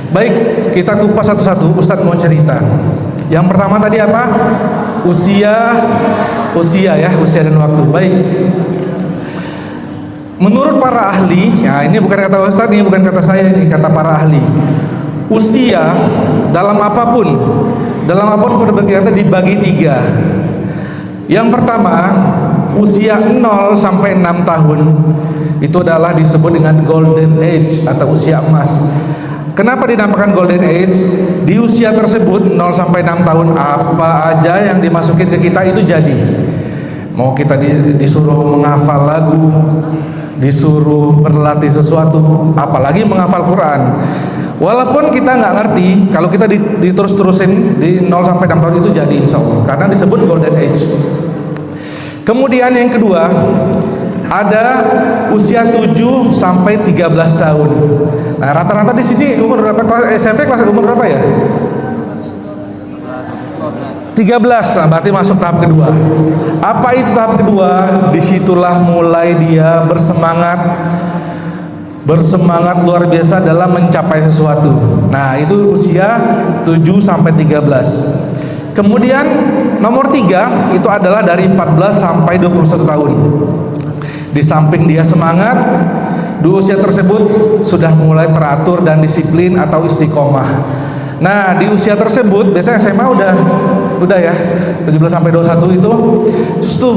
Baik, kita kupas satu-satu. Ustadz mau cerita. Yang pertama tadi apa? Usia dan waktu. Baik. Menurut para ahli, ya ini bukan kata Ustadz, ini bukan kata saya, ini kata para ahli. Usia dalam apapun perbedaan dibagi 3. Yang pertama, usia 0 sampai 6 tahun itu adalah disebut dengan golden age atau usia emas. Kenapa dinamakan golden age? Di usia tersebut 0 sampai 6 tahun apa aja yang dimasukin ke kita itu jadi. Mau kita disuruh menghafal lagu, disuruh berlatih sesuatu, apalagi menghafal Quran. Walaupun kita nggak ngerti, kalau kita diterus-terusin di 0 sampai 6 tahun itu jadi insya Allah, karena disebut golden age. Kemudian yang kedua, ada usia 7 sampai 13 tahun. Nah, rata-rata di sini umur berapa? SMP kelas umur berapa ya? 13, nah berarti masuk tahap kedua. Apa itu tahap kedua? Disitulah mulai dia bersemangat luar biasa dalam mencapai sesuatu. Nah, itu usia 7 sampai 13. Kemudian nomor 3 itu adalah dari 14 sampai 21 tahun. Di samping dia semangat, di usia tersebut sudah mulai teratur dan disiplin atau istiqomah. Nah, di usia tersebut biasanya SMA udah ya 17 sampai 21 itu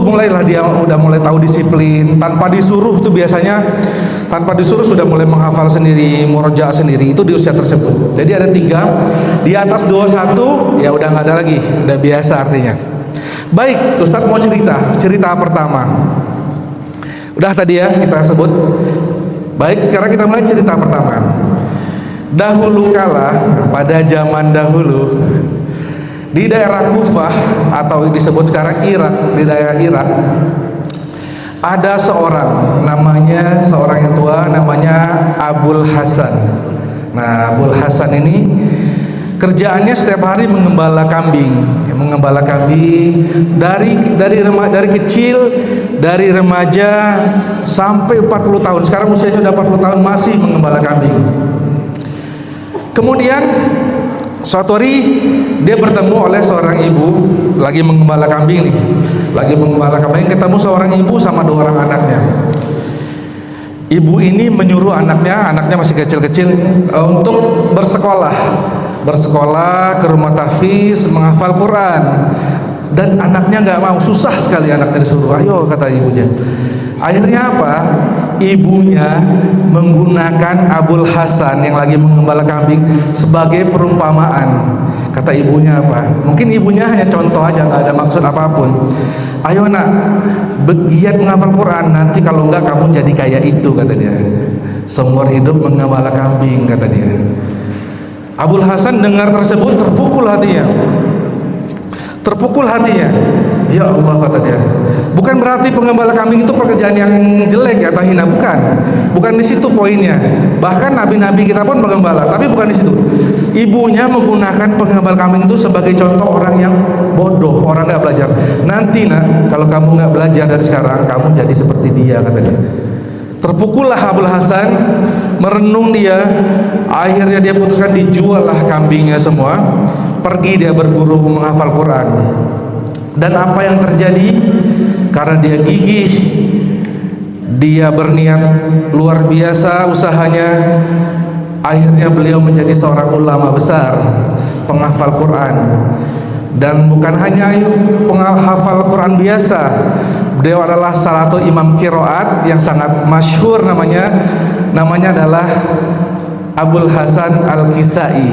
mulailah dia udah mulai tahu disiplin tanpa disuruh. Tuh biasanya tanpa disuruh sudah mulai menghafal sendiri, murojaah sendiri, itu di usia tersebut. Jadi ada 3. Di atas 21 ya udah nggak ada lagi, udah biasa artinya. Baik, Ustadz mau cerita pertama. Udah tadi ya kita sebut. Baik, sekarang kita mulai cerita pertama. Dahulu kala, pada zaman dahulu, di daerah Kufah atau disebut sekarang Irak, di daerah Irak, ada seorang yang tua namanya Abul Hasan. Nah, Abul Hasan ini kerjaannya setiap hari mengembala kambing dari kecil, dari remaja sampai 40 tahun. Sekarang usianya sudah 40 tahun masih mengembala kambing. Kemudian suatu hari dia bertemu oleh seorang ibu lagi mengembala kambing ketemu seorang ibu sama 2 orang anaknya. Ibu ini menyuruh anaknya masih kecil-kecil untuk bersekolah ke rumah tahfiz menghafal Quran, dan anaknya nggak mau, susah sekali anaknya disuruh, ayo kata ibunya. Akhirnya apa? Ibunya menggunakan Abul Hasan yang lagi mengembala kambing sebagai perumpamaan. Kata ibunya apa? Mungkin ibunya hanya contoh aja, nggak ada maksud apapun. Ayo nak, giat menghafal Quran, nanti kalau enggak kamu jadi kayak itu, kata dia. Seumur hidup mengembala kambing, kata dia. Abul Hasan dengar tersebut terpukul hatinya. Ya Allah, kata dia. Bukan berarti pengembala kambing itu pekerjaan yang jelek atau hina, bukan di situ poinnya. Bahkan nabi-nabi kita pun pengembala, tapi bukan di situ. Ibunya menggunakan pengembala kambing itu sebagai contoh orang yang bodoh, orang nggak belajar. Nanti nak, kalau kamu nggak belajar dari sekarang, kamu jadi seperti dia, kata dia. Terpukullah Abul Hasan, merenung dia. Akhirnya dia putuskan dijuallah kambingnya semua, pergi dia berguru menghafal Quran. Dan apa yang terjadi? Karena dia gigih, dia berniat luar biasa usahanya, akhirnya beliau menjadi seorang ulama besar, penghafal Quran. Dan bukan hanya penghafal Quran biasa, beliau adalah salah satu imam qiraat yang sangat masyhur, namanya adalah Abul Hasan Al-Kisai,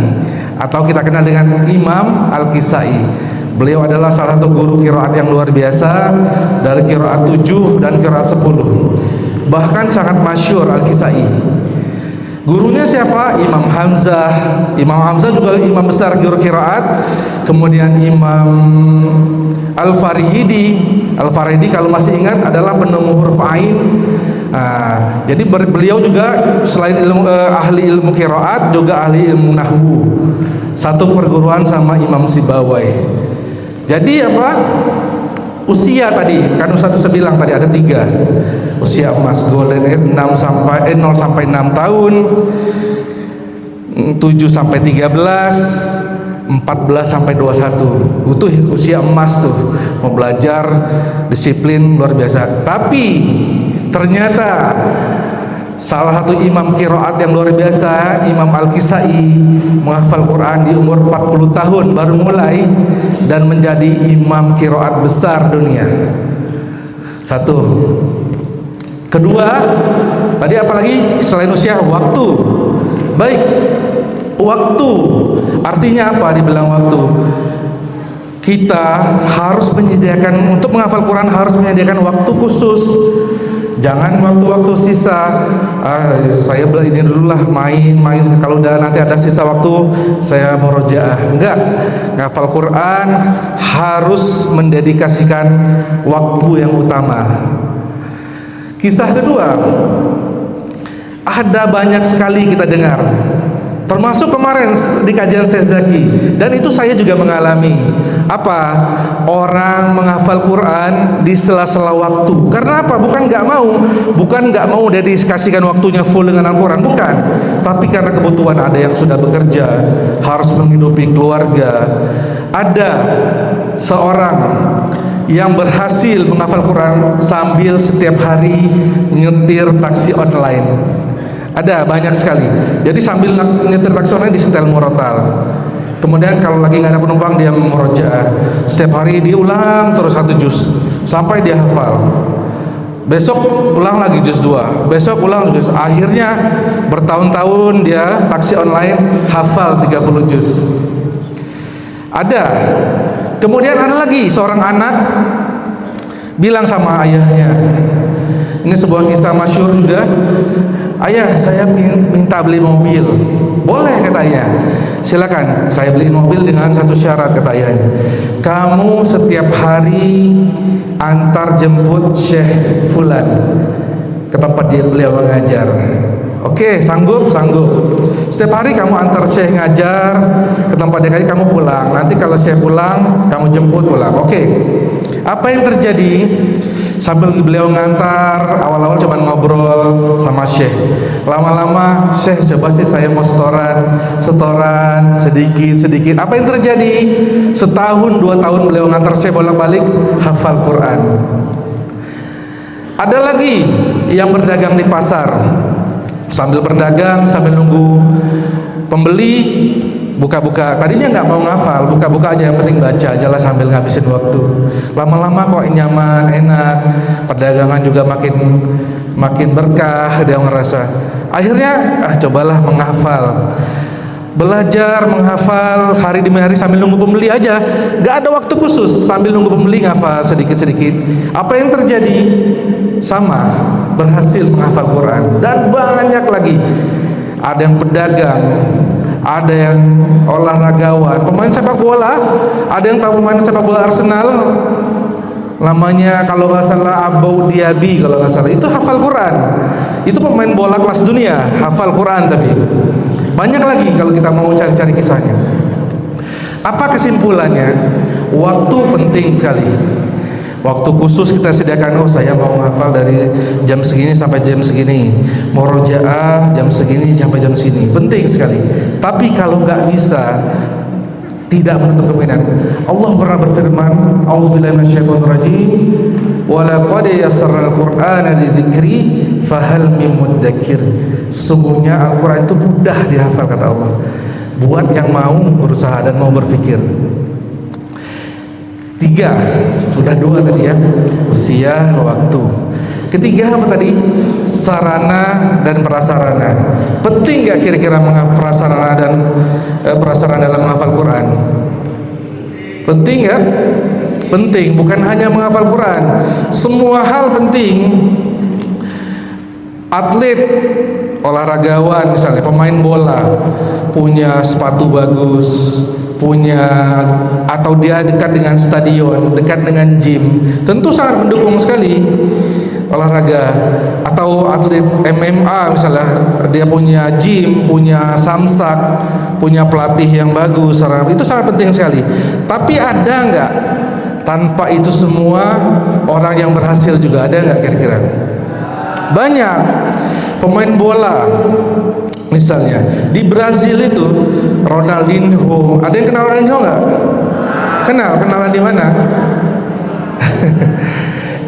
atau kita kenal dengan Imam Al-Kisai. Beliau adalah salah satu guru qiraat yang luar biasa, dari qiraat 7 dan qiraat 10. Bahkan sangat masyhur Al-Kisai. Gurunya siapa? Imam Hamzah. Imam Hamzah juga imam besar guru qiraat. Kemudian Imam Al-Faridi kalau masih ingat adalah penemu huruf ain. Jadi beliau juga selain ahli ilmu qiraat juga ahli ilmu nahwu. Satu perguruan sama Imam Sibawai. Jadi apa? Usia tadi kan Ustaz bilang tadi ada 3. Usia emas golden age 0 sampai 6 tahun. 7 sampai 13, 14 sampai 21. Itu usia emas tuh, mau belajar disiplin luar biasa. Tapi ternyata salah satu imam qiraat yang luar biasa, Imam Al-Kisai, menghafal Quran di umur 40 tahun baru mulai dan menjadi imam qiraat besar dunia. Satu. Kedua, tadi apalagi selain usia? Waktu. Baik, waktu artinya apa? Dibilang waktu, kita harus menyediakan untuk menghafal Quran, harus menyediakan waktu khusus. Jangan waktu-waktu sisa, saya ini dulu lah, main. Kalau udah nanti ada sisa waktu, saya murojaah. Enggak, menghafal Quran harus mendedikasikan waktu yang utama. Kisah kedua, ada banyak sekali kita dengar, termasuk kemarin di kajian Syekh Zaki, dan itu saya juga mengalami. Apa? Orang menghafal Quran di sela-sela waktu. Karena apa? Bukan nggak mau dedikasikan waktunya full dengan Al-Quran, bukan. Tapi karena kebutuhan, ada yang sudah bekerja, harus menghidupi keluarga. Ada seorang yang berhasil menghafal Quran sambil setiap hari nyetir taksi online. Ada banyak sekali. Jadi sambil nyetir taksi online disetel murotal. Kemudian kalau lagi nggak ada penumpang, dia murojaah. Setiap hari diulang terus 1 juz sampai dia hafal. Besok ulang lagi juz 2, besok ulang juz. Akhirnya bertahun-tahun dia taksi online hafal 30 juz. Ada. Kemudian ada lagi seorang anak bilang sama ayahnya, ini sebuah kisah masyhur juga. Ayah, saya minta beli mobil. Boleh, kata ayah. Silakan, saya beliin mobil dengan satu syarat, kata ayahnya. Kamu setiap hari antar jemput Syekh Fulan ke tempat beliau mengajar. Oke, sanggup. Setiap hari kamu antar Syekh ngajar ke tempat dia ngajar, kamu pulang. Nanti kalau Syekh pulang, kamu jemput pulang. Oke. Apa yang terjadi? Sambil beliau ngantar, awal-awal cuma ngobrol sama Syekh. Lama-lama, Syekh, coba sih saya mau setoran sedikit. Apa yang terjadi? Setahun 2 tahun beliau ngantar Syekh bolak-balik hafal Quran. Ada lagi yang berdagang di pasar, sambil berdagang sambil nunggu pembeli, buka-buka. Tadinya nggak mau ngafal, buka-buka aja, yang penting baca aja lah sambil ngabisin waktu. Lama-lama kok nyaman, enak, perdagangan juga makin berkah, dia ngerasa. Akhirnya cobalah menghafal, belajar menghafal hari demi hari sambil nunggu pembeli aja, nggak ada waktu khusus, sambil nunggu pembeli ngafal sedikit-sedikit. Apa yang terjadi? Sama, berhasil menghafal Quran. Dan banyak lagi, ada yang pedagang, ada yang olahragawan, pemain sepak bola. Ada yang tahu pemain sepak bola Arsenal, namanya kalau nggak salah Abou Diaby, kalau nggak salah, itu hafal Quran. Itu pemain bola kelas dunia, hafal Quran. Tapi banyak lagi kalau kita mau cari-cari kisahnya. Apa kesimpulannya? Waktu penting sekali. Waktu khusus kita sediakan. Oh, saya mau menghafal dari jam segini sampai jam segini, murojaah jam segini sampai jam segini. Penting sekali. Tapi kalau nggak bisa, tidak menutup kemungkinan. Allah pernah berfirman, A'udzubillahi minasyaitonirrajim, wa laqad yassarnal Qur'ana lidzikri fahal mim mudzakir. Sesungguhnya Al-Qur'an itu mudah dihafal, kata Allah, buat yang mau berusaha dan mau berpikir. 3, sudah 2 tadi ya, usia, waktu. Ketiga apa tadi? Sarana dan prasarana. Penting gak kira-kira prasarana dan prasarana dalam menghafal Quran? Penting gak? Penting, bukan hanya menghafal Quran, semua hal penting. Atlet, olahragawan misalnya, pemain bola, punya sepatu bagus, punya, atau dia dekat dengan stadion, dekat dengan gym, tentu sangat mendukung sekali olahraga. Atau atlet MMA misalnya, dia punya gym, punya samsak, punya pelatih yang bagus, itu sangat penting sekali. Tapi ada nggak tanpa itu semua orang yang berhasil juga? Ada nggak kira-kira? Banyak. Pemain bola Misalnya di Brazil itu Ronaldinho, ada yang kenal Ronaldinho nggak? Kenalan di mana?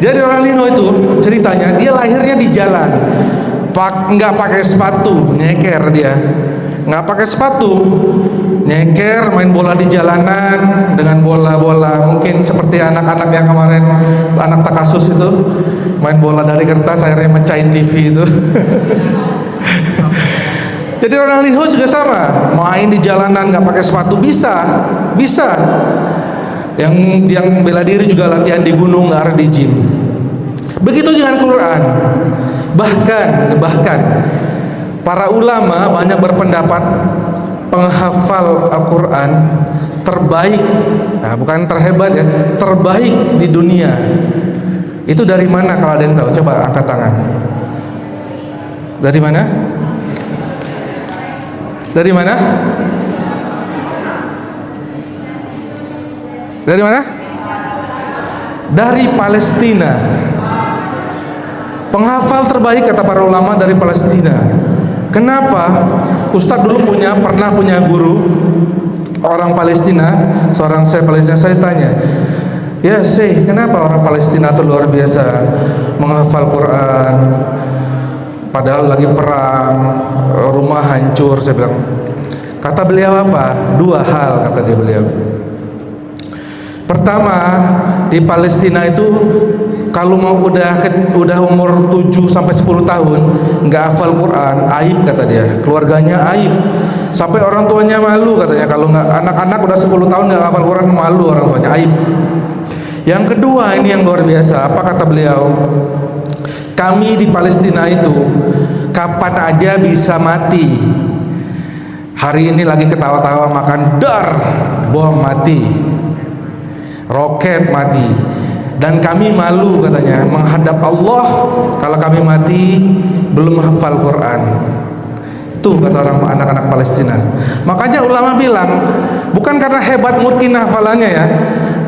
Jadi Ronaldinho itu ceritanya dia lahirnya di jalan, nggak pakai sepatu, nyeker dia, nggak pakai sepatu, nyeker main bola di jalanan dengan bola-bola, mungkin seperti anak-anak yang kemarin anak Takasus itu main bola dari kertas akhirnya mecahin TV itu. Jadi Ronaldinho juga sama, main di jalanan nggak pakai sepatu bisa. Yang bela diri juga latihan di gunung, nggak ada di gym. Begitu dengan Quran. Bahkan para ulama banyak berpendapat penghafal Al-Quran terbaik, nah, bukan terhebat ya, terbaik di dunia. Itu dari mana kalau ada yang tahu? Coba angkat tangan. Dari mana? Dari mana? Dari mana? Dari Palestina. Penghafal terbaik kata para ulama dari Palestina. Kenapa? Ustadz dulu pernah punya guru orang Palestina, seorang Syekh Palestina. Saya tanya, ya Syekh, kenapa orang Palestina itu luar biasa menghafal Quran? Padahal lagi perang, rumah hancur. Saya bilang, kata beliau apa? 2 hal kata beliau. Pertama, di Palestina itu kalau mau udah umur 7 sampai 10 tahun nggak hafal Quran, aib kata dia. Keluarganya aib. Sampai orang tuanya malu katanya, kalau nggak anak-anak udah 10 tahun nggak hafal Quran, malu orang tuanya, aib. Yang kedua, ini yang luar biasa, apa kata beliau? Kami di Palestina itu kapan aja bisa mati. Hari ini lagi ketawa-tawa makan dar, bom mati, roket mati, dan kami malu katanya menghadap Allah kalau kami mati belum hafal Quran. Itu kata orang anak-anak Palestina. Makanya ulama bilang bukan karena hebat mungkin hafalannya ya,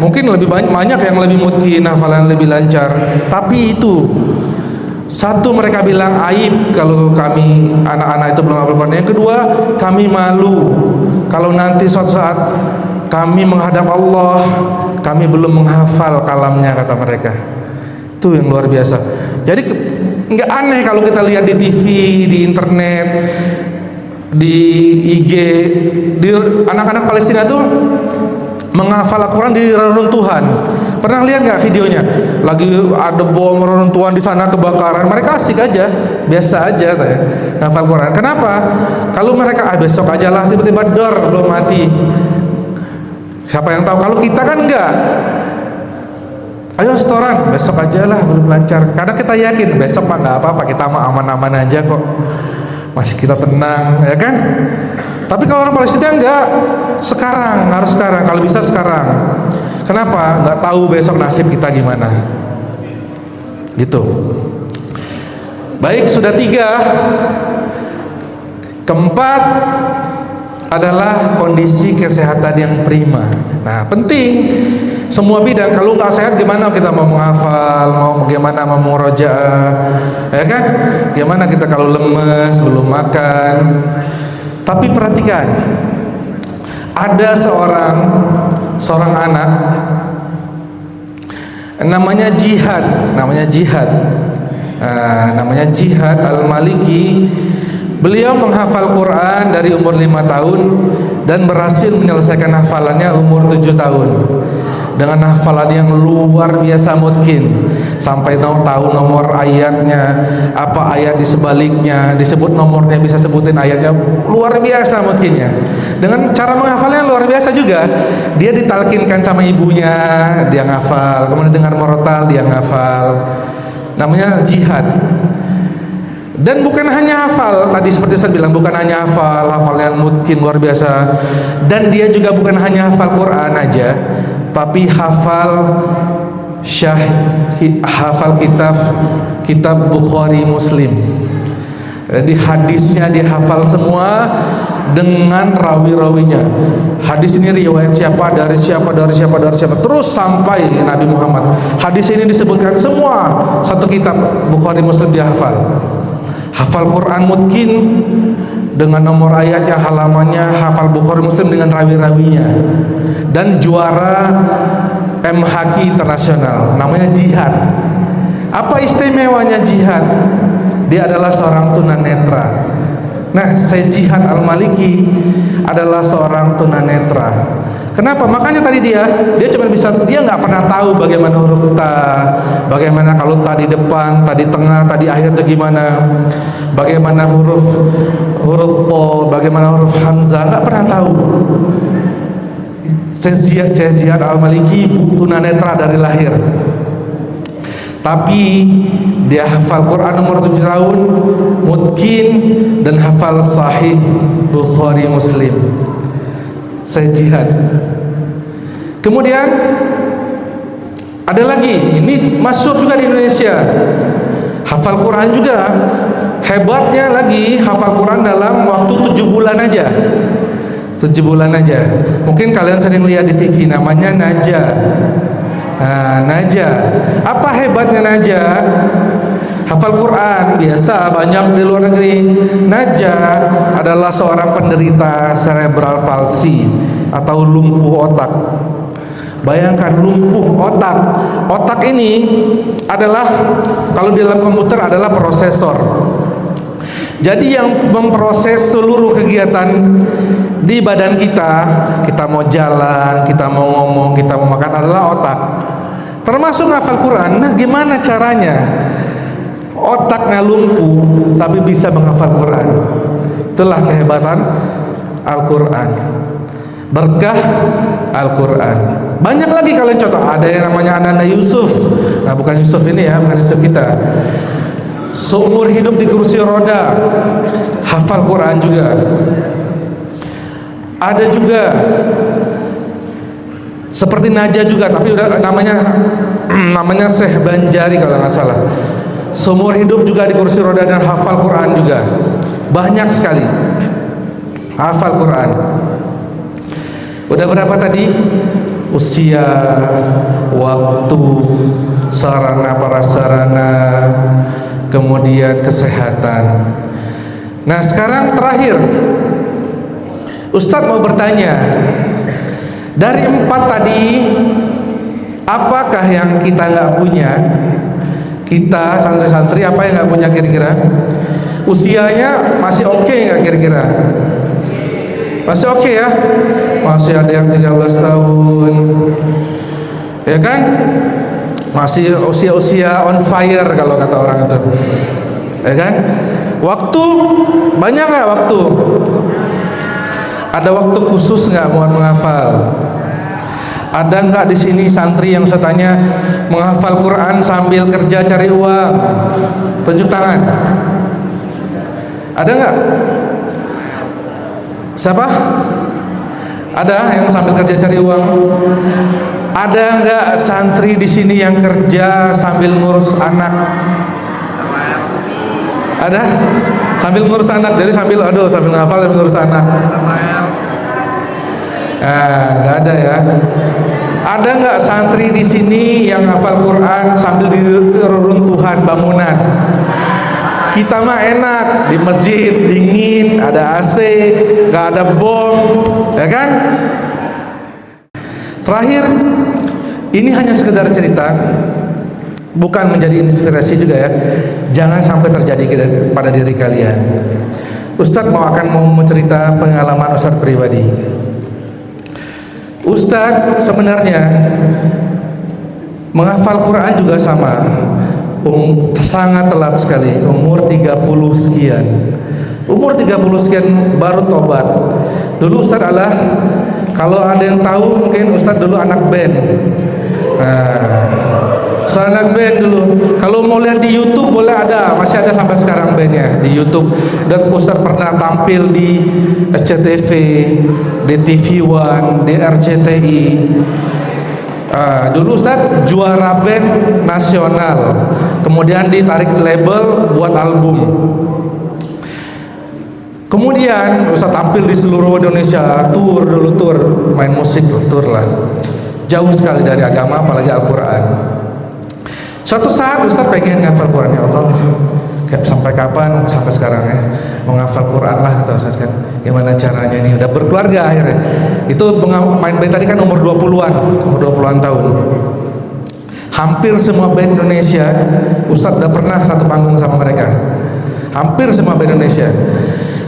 mungkin lebih banyak yang lebih mungkin hafalan lebih lancar, tapi itu satu, mereka bilang aib kalau kami anak-anak itu belum hafal Quran. Yang kedua, kami malu kalau nanti suatu saat kami menghadap Allah, kami belum menghafal kalamnya kata mereka. Itu yang luar biasa. Jadi nggak aneh kalau kita lihat di TV, di internet, di IG, di anak-anak Palestina tuh menghafal Al-Quran di reruntuhan. Pernah lihat nggak videonya? Lagi ada bom reruntuhan di sana, kebakaran, mereka asik aja, biasa aja ya, hafal Quran. Kenapa? Kalau mereka besok aja lah, tiba-tiba dor belum mati. Siapa yang tahu? Kalau kita kan enggak. Ayo setoran, besok aja lah, belum lancar. Karena kita yakin besok mah nggak apa-apa, kita mah aman-aman aja kok, masih kita tenang, ya kan? Tapi kalau orang Palestina enggak, sekarang, harus sekarang, kalau bisa sekarang. Kenapa? Nggak tahu besok nasib kita gimana. Gitu. Baik, sudah 3. Keempat adalah kondisi kesehatan yang prima. Nah, penting semua bidang. Kalau nggak sehat gimana kita mau menghafal, mau bagaimana mau murojaah, ya kan? Gimana kita kalau lemes, belum makan. Tapi perhatikan, ada seorang anak namanya Jihad Al-Maliki. Beliau menghafal Quran dari umur 5 tahun dan berhasil menyelesaikan hafalannya umur 7 tahun dengan hafalan yang luar biasa mungkin, sampai tahu nomor ayatnya, apa ayat di sebaliknya, disebut nomornya, bisa sebutin ayatnya, luar biasa mungkinnya. Dengan cara menghafalnya luar biasa juga. Dia ditalkinkan sama ibunya, dia ngafal, kemudian dengar murotal, dia ngafal. Namanya Jihad. Dan bukan hanya hafal, tadi seperti saya bilang, bukan hanya hafalnya mungkin luar biasa. Dan dia juga bukan hanya hafal Quran aja, tapi hafal kitab Bukhari Muslim. Jadi hadisnya dihafal semua dengan rawi-rawinya. Hadis ini riwayat siapa, dari siapa, terus sampai Nabi Muhammad. Hadis ini disebutkan semua, satu kitab Bukhari Muslim dihafal. Hafal Quran mungkin dengan nomor ayatnya, halamannya, hafal Bukhari Muslim dengan rawi-rawinya, dan juara MHQ internasional, namanya jihad. Apa istimewanya jihad? Dia adalah seorang tunanetra. Nah, Syekh Jihad Al-Maliki adalah seorang tunanetra. Kenapa? Makanya tadi dia cuma bisa, dia nggak pernah tahu bagaimana huruf ta, bagaimana kalau ta di depan, ta di tengah, ta di akhir itu gimana, bagaimana huruf po, bagaimana huruf hamzah, nggak pernah tahu. Syekh Jihad Al-Maliki tunanetra dari lahir. Tapi dia hafal Quran umur 7 tahun, mungkin, dan hafal Sahih Bukhari Muslim. Saya jihad. Kemudian ada lagi, ini masuk juga di Indonesia, hafal Quran juga. Hebatnya lagi, hafal Quran dalam waktu 7 bulan aja. 7 bulan aja. Mungkin kalian sering lihat di TV, namanya Najah. Najah. Apa hebatnya Najah? Hafal Quran biasa banyak di luar negeri. Najah adalah seorang penderita cerebral palsy atau lumpuh otak. Bayangkan lumpuh otak. Otak ini adalah, kalau di dalam komputer adalah prosesor. Jadi yang memproses seluruh kegiatan di badan kita mau jalan, kita mau ngomong, kita mau makan, adalah otak. Termasuk hafal Quran. Nah, gimana caranya? Otaknya lumpuh tapi bisa menghafal Quran. Itulah kehebatan Al-Quran. Berkah Al-Quran. Banyak lagi kalian contoh. Ada yang namanya Ananda Yusuf. Nah, bukan Yusuf ini ya, bukan Yusuf kita. Seumur hidup di kursi roda, hafal Quran juga. Ada juga seperti Najah juga, tapi udah namanya Syekh Banjari kalau nggak salah. Seumur hidup juga di kursi roda dan hafal Quran juga. Banyak sekali hafal Quran. Udah berapa tadi? Usia, waktu, sarana prasarana, kemudian kesehatan. Nah, sekarang terakhir, Ustadz mau bertanya, dari 4 tadi, apakah yang kita nggak punya? Kita santri-santri apa yang nggak punya kira-kira? Usianya masih oke nggak kira-kira? Masih oke ya? Masih ada yang 13 tahun, ya kan? Masih usia-usia on fire kalau kata orang itu, ya kan? Waktu banyak nggak waktu? Ada waktu khusus nggak buat menghafal? Ada nggak di sini santri yang saya tanya menghafal Quran sambil kerja cari uang? Tunjuk tangan. Ada nggak? Siapa? Ada yang sambil kerja cari uang? Ada nggak santri di sini yang kerja sambil ngurus anak? Ada? Sambil ngurus anak, jadi sambil ngafal sambil ngurus anak. Nggak ada ya. Ada nggak santri di sini yang hafal Quran sambil di reruntuhan bangunan? Kita mah enak di masjid, dingin, ada AC, nggak ada bom, ya kan? Terakhir, ini hanya sekedar cerita, bukan menjadi inspirasi juga ya. Jangan sampai terjadi pada diri kalian. Ustadz mau mencerita pengalaman Ustadz pribadi. Ustadz sebenarnya menghafal Quran juga sama, sangat telat sekali, umur 30 sekian. Umur 30 sekian baru tobat. Dulu Ustadz adalah, kalau ada yang tahu mungkin Ustadz dulu anak band. Ustadz anak band dulu. Kalau mau lihat di YouTube boleh ada, masih ada sampai sekarang bandnya di YouTube. Dan Ustadz pernah tampil di SCTV, di TV One, di RCTI. Dulu Ustadz juara band nasional, kemudian ditarik label buat album. Kemudian Ustadz tampil di seluruh Indonesia, tur main musik, tur lah. Jauh sekali dari agama, apalagi Al-Quran. Suatu saat Ustadz pengen ngafal Quran, ya Allah, kayak sampai kapan? Sampai sekarang ya. mau ngafal Quran lah kata Ustaz kan. Gimana caranya ini? Udah berkeluarga akhirnya. Itu main band tadi kan umur 20-an tahun. Hampir semua band Indonesia Ustaz udah pernah satu panggung sama mereka. Hampir semua band Indonesia.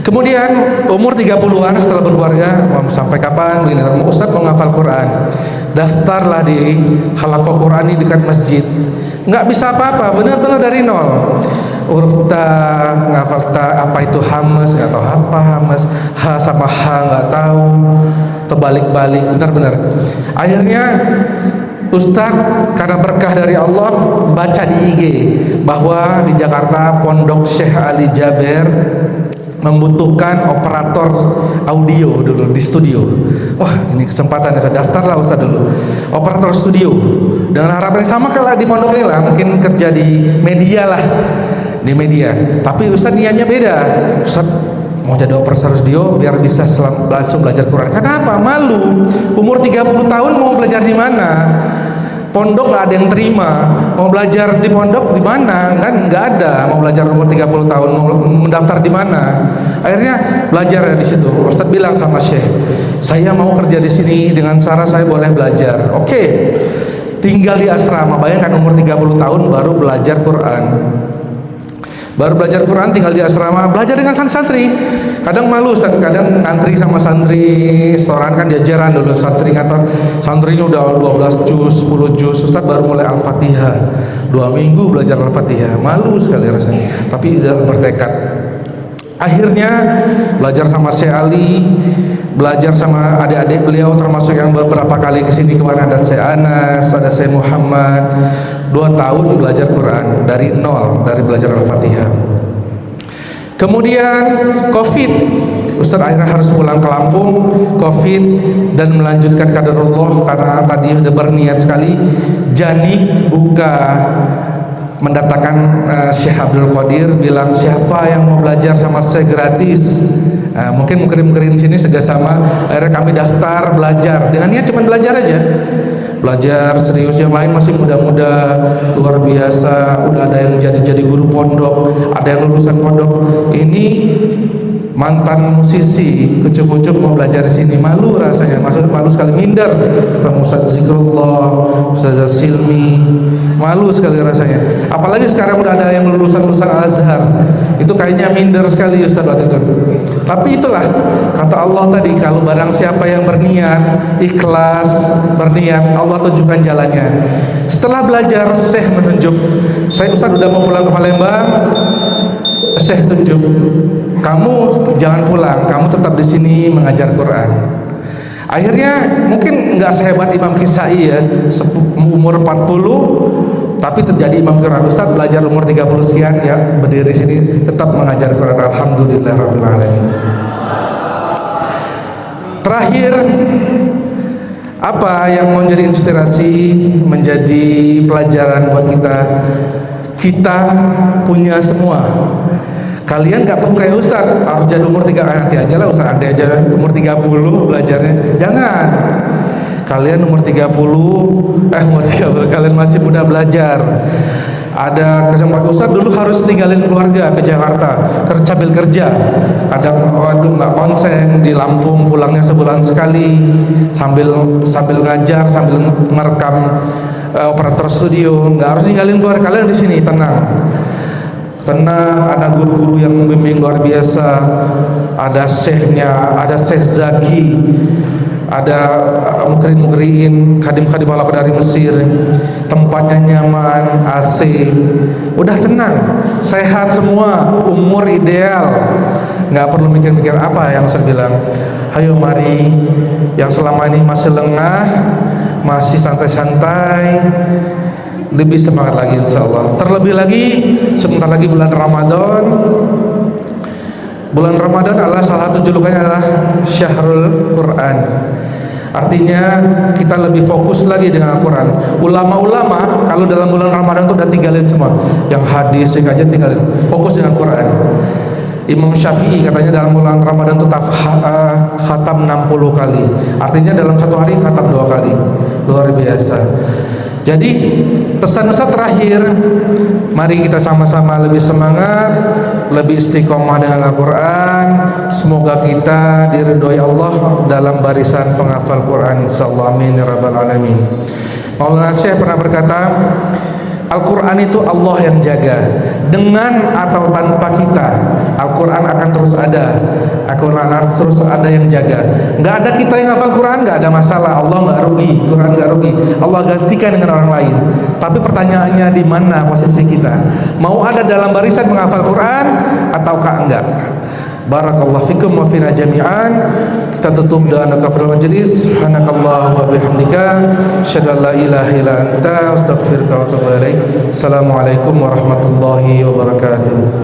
Kemudian umur 30-an setelah berkeluarga, sampai kapan begini, Ustaz mau ngafal Quran. Daftarlah di halaqah Qurani dekat masjid. Nggak bisa apa-apa, benar-benar dari nol. Huruf ta, ngafal ta, apa itu hamas, nggak tahu apa hamas, ha sama ha nggak tahu, terbalik-balik, benar-benar. Akhirnya Ustadz karena berkah dari Allah baca di IG bahwa di Jakarta Pondok Syekh Ali Jaber membutuhkan operator audio dulu di studio. Wah, ini kesempatan, saya daftarlah Ustaz dulu operator studio dengan harapan yang sama kayak di Pondok Lila, mungkin kerja di media lah, di media. Tapi Ustaz niatnya beda. Ustaz mau jadi operator studio biar bisa langsung belajar Quran. Kenapa? Malu. Umur 30 tahun mau belajar di mana? Pondok nggak ada yang terima. Mau belajar di pondok di mana? Kan nggak ada. Mau belajar umur 30 tahun, mau mendaftar di mana? Akhirnya belajar di situ. Ustadz bilang sama Syekh, saya mau kerja di sini dengan cara saya boleh belajar. Oke. Tinggal di asrama. Bayangkan umur 30 tahun baru belajar Quran. Baru belajar Quran, tinggal di asrama, belajar dengan santri. Kadang malu Ustaz, kadang antri sama santri setoran kan jajaran dulu, santri ngatur, santrinya udah 12 juz, 10 juz, Ustaz baru mulai Al-Fatihah. 2 minggu belajar Al-Fatihah, malu sekali rasanya. Tapi udah bertekad. Akhirnya belajar sama Syekh Ali, belajar sama adik-adik beliau, termasuk yang beberapa kali kesini kemarin ada Syekh Anas, ada Syekh Muhammad. 2 tahun belajar Quran dari nol, dari belajar Al-Fatihah. Kemudian Covid, Ustaz akhirnya harus pulang ke Lampung, Covid, dan melanjutkan qadarullah karena tadi udah berniat sekali. Janik buka mendatangkan Syekh Abdul Qadir, bilang siapa yang mau belajar sama saya gratis. Mungkin mukirin sini sama. Akhirnya kami daftar belajar dengan niat cuma belajar aja, belajar serius. Yang lain masih muda-muda luar biasa, udah ada yang jadi guru pondok, ada yang lulusan pondok. Ini mantan musisi kucuk-kucuk mau belajar di sini, malu rasanya, maksudnya malu sekali, minder ketemu Ustaz Zikrullah, Ustaz Silmi, malu sekali rasanya. Apalagi sekarang udah ada yang lulusan Al-Azhar, itu kayaknya minder sekali Ustaz waktu itu. Tapi itulah kata Allah tadi, kalau barang siapa yang berniat, ikhlas, berniat, Allah tunjukkan jalannya. Setelah belajar, Syekh menunjuk, saya Ustaz udah mau pulang ke Palembang. Syekh tunjuk, kamu jangan pulang, kamu tetap di sini mengajar Quran. Akhirnya mungkin nggak sehebat Imam Kisai ya, umur 40 tapi terjadi Imam Quran. Ustaz belajar umur 30 sekian ya, berdiri di sini tetap mengajar Quran. Alhamdulillahirabbil alamin. Terakhir, apa yang mau jadi inspirasi, menjadi pelajaran buat kita? Kita punya semua. Kalian gak perlu kayak Ustaz harus jadi umur 3, nanti aja lah Ustaz, nanti aja umur 30 belajarnya. Jangan. Kalian umur 30, kalian masih muda belajar. Ada kesempatan. Ustaz dulu harus tinggalin keluarga ke Jakarta, sambil kerja. Kadang waduh nggak konsen di Lampung, pulangnya sebulan sekali, sambil ngajar, sambil merekam operator studio. Nggak harus tinggalin keluarga, kalian di sini tenang. Ada guru-guru yang membimbing luar biasa, ada syekhnya, ada Syekh Zaki, ada mukrin kadim-kadim ala dari Mesir. Tempatnya nyaman, AC, udah tenang, sehat semua, umur ideal, nggak perlu mikir-mikir apa yang saya bilang. Ayo mari, yang selama ini masih lengah, masih santai-santai, lebih semangat lagi insya Allah. Terlebih lagi sebentar lagi bulan Ramadan. Bulan Ramadan adalah salah satu julukannya adalah Syahrul Quran. Artinya kita lebih fokus lagi dengan Al-Quran. Ulama-ulama kalau dalam bulan Ramadan itu udah tinggalin semua, yang hadis yang aja tinggalin, fokus dengan Quran. Imam Syafi'i katanya dalam bulan Ramadan itu khatam 60 kali. Artinya dalam satu hari khatam 2 kali. Luar biasa. Jadi pesan Ustaz terakhir, mari kita sama-sama lebih semangat, lebih istiqomah dengan Al-Quran. Semoga kita diridhoi Allah dalam barisan penghafal Quran, insyaallah, amin ya rabbal alamin. Maulana Syekh pernah berkata, Al-Quran itu Allah yang jaga. Dengan atau tanpa kita, Al-Quran akan terus ada. Al-Quran terus ada yang jaga. Nggak ada kita yang hafal Quran, nggak ada masalah. Allah nggak rugi, Quran nggak rugi. Allah gantikan dengan orang lain. Tapi pertanyaannya, di mana posisi kita? Mau ada dalam barisan menghafal Quran ataukah enggak? Barakallahu fikum wa fina jami'an. Kita tutup dengan kafirul majlis. Subhanakallah wa bihamdika, asyhadu an la ilaha illa anta, astaghfiruka wa atubu ilaik. Assalamualaikum warahmatullahi wabarakatuh.